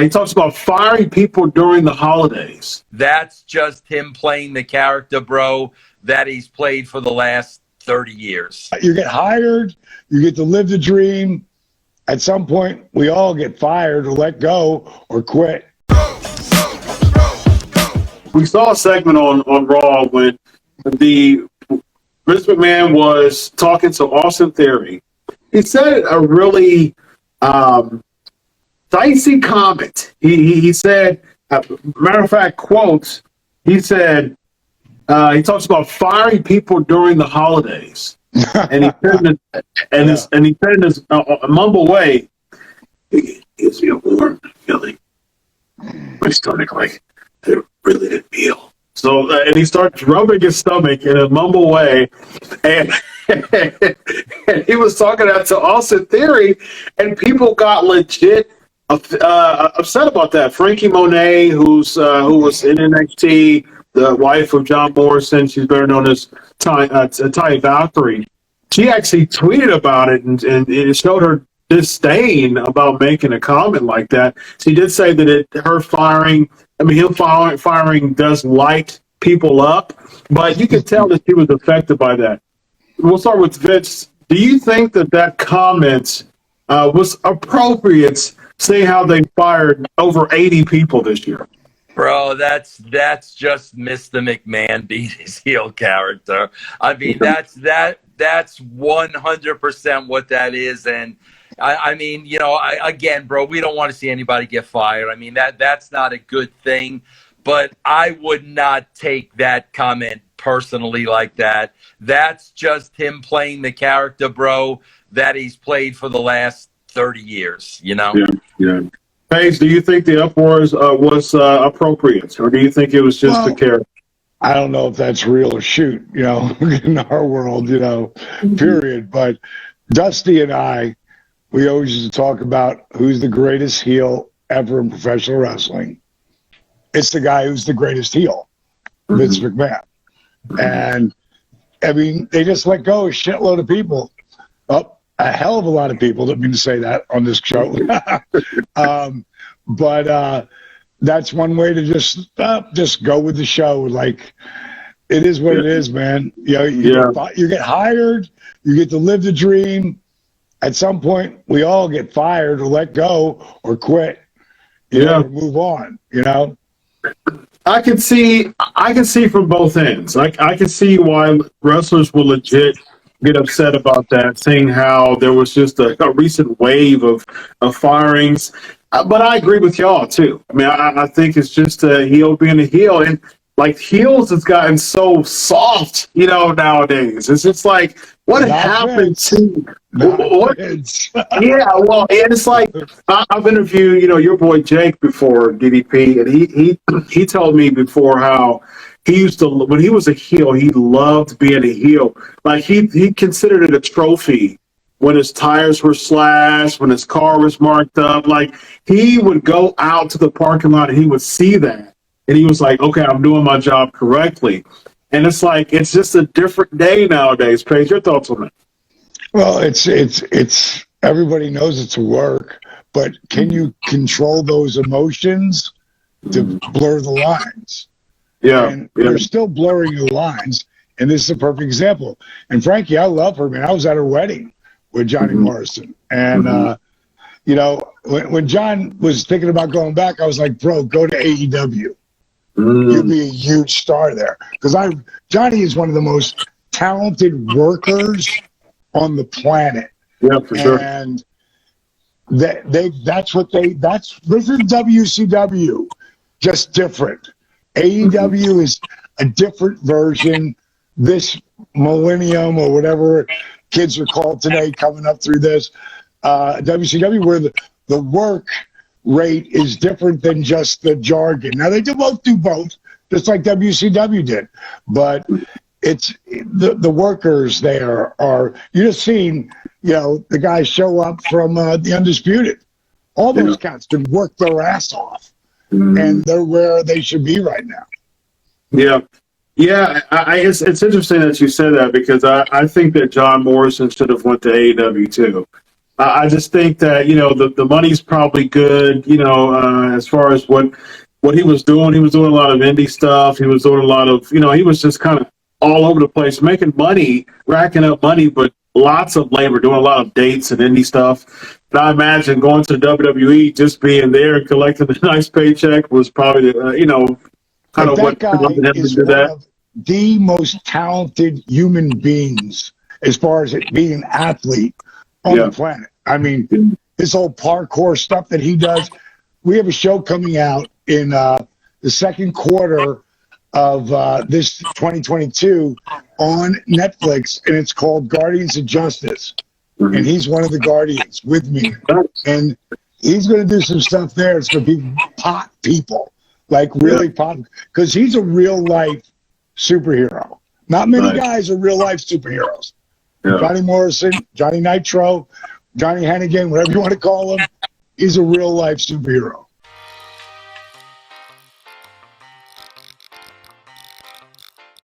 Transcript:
He talks about firing people during the holidays. That's just him playing the character, bro, that he's played for the last 30 years. You get hired, you get to live the dream. At some point, we all get fired or let go or quit. We saw a segment on Raw when Vince McMahon was talking to Austin Theory. He said a really dicey comment. He said, matter of fact, quotes, he said, he talks about firing people during the holidays. And he said in this mumble way, it gives me a warm feeling. My stomach, like, it really didn't feel. So, and he starts rubbing his stomach in a mumble way, and, and he was talking to Austin Theory, and people got legit upset about that. Frankie Monet, who was in NXT, the wife of John Morrison, she's better known as Taya Valkyrie. She actually tweeted about it, and it showed her disdain about making a comment like that. She did say that him firing does light people up, but you can tell that she was affected by that. We'll start with Vince. Do you think that comment was appropriate, seeing how they fired over 80 people this year? Bro, that's just Mr. McMahon being his heel character. I mean, that's 100% what that is. And I mean, again, bro, we don't want to see anybody get fired. I mean, that's not a good thing. But I would not take that comment personally like that. That's just him playing the character, bro, that he's played for the last 30 years, Yeah. Paige, do you think the uproar was appropriate, or do you think it was just a character? I don't know if that's real or shoot, in our world, period. But Dusty and I, we always used to talk about who's the greatest heel ever in professional wrestling. It's the guy who's the greatest heel, Vince McMahon. And, I mean, they just let go a shitload of people. A hell of a lot of people. Didn't mean to say that on this show. But that's one way to just go with the show. Like, it is what it is, man. You get hired, you get to live the dream. At some point, we all get fired or let go or quit. Or move on. I can see from both ends. I can see why wrestlers will legit get upset about that, seeing how there was just a recent wave of firings. But I agree with y'all too. I mean, I think it's just a heel being a heel, and like heels has gotten so soft, nowadays. It's just like, what happened to what? Yeah, well, and it's like I've interviewed, your boy Jake before, DDP, and he told me before how he used to, when he was a heel, he loved being a heel. Like he considered it a trophy when his tires were slashed, when his car was marked up. Like, he would go out to the parking lot and he would see that, and he was like, okay, I'm doing my job correctly. And it's like, it's just a different day nowadays. Paige, your thoughts on that? Well, it's everybody knows it's work, but can you control those emotions to blur the lines? And you're still blurring the lines, and this is a perfect example. And Frankie, I love her, man. I was at her wedding with Johnny Morrison, and when John was thinking about going back, I was like, bro, go to AEW. You'd be a huge star there, because Johnny is one of the most talented workers on the planet. Yeah, for sure. And this is WCW, just different. AEW is a different version. This millennium, or whatever kids are called today, coming up through this WCW, where the work rate is different than just the jargon. Now, they both do both, just like WCW did. But it's the workers there are, you're just seeing, the guys show up from the Undisputed. All those cats can work their ass off, and they're where they should be right now. Yeah. Yeah, it's interesting that you said that, because I think that John Morrison should have went to AEW too. I just think that, the money's probably good, as far as what he was doing. He was doing a lot of indie stuff. He was doing a lot of, he was just kind of all over the place, making money, racking up money, but lots of labor, doing a lot of dates and indie stuff. And I imagine going to the WWE, just being there and collecting a nice paycheck was probably, kind But of what that guy prompted him to is do one that. of the most talented human beings as far as it being an athlete on Yeah. the planet. I mean, this whole parkour stuff that he does. We have a show coming out in the second quarter of this 2022 on Netflix, and it's called Guardians of Justice. And he's one of the Guardians with me. And he's going to do some stuff there. It's going to be pot people, like really pot, because he's a real life superhero. Not many guys are real life superheroes. Yeah. Johnny Morrison, Johnny Nitro, Johnny Hennigan, whatever you want to call him, he's a real life superhero.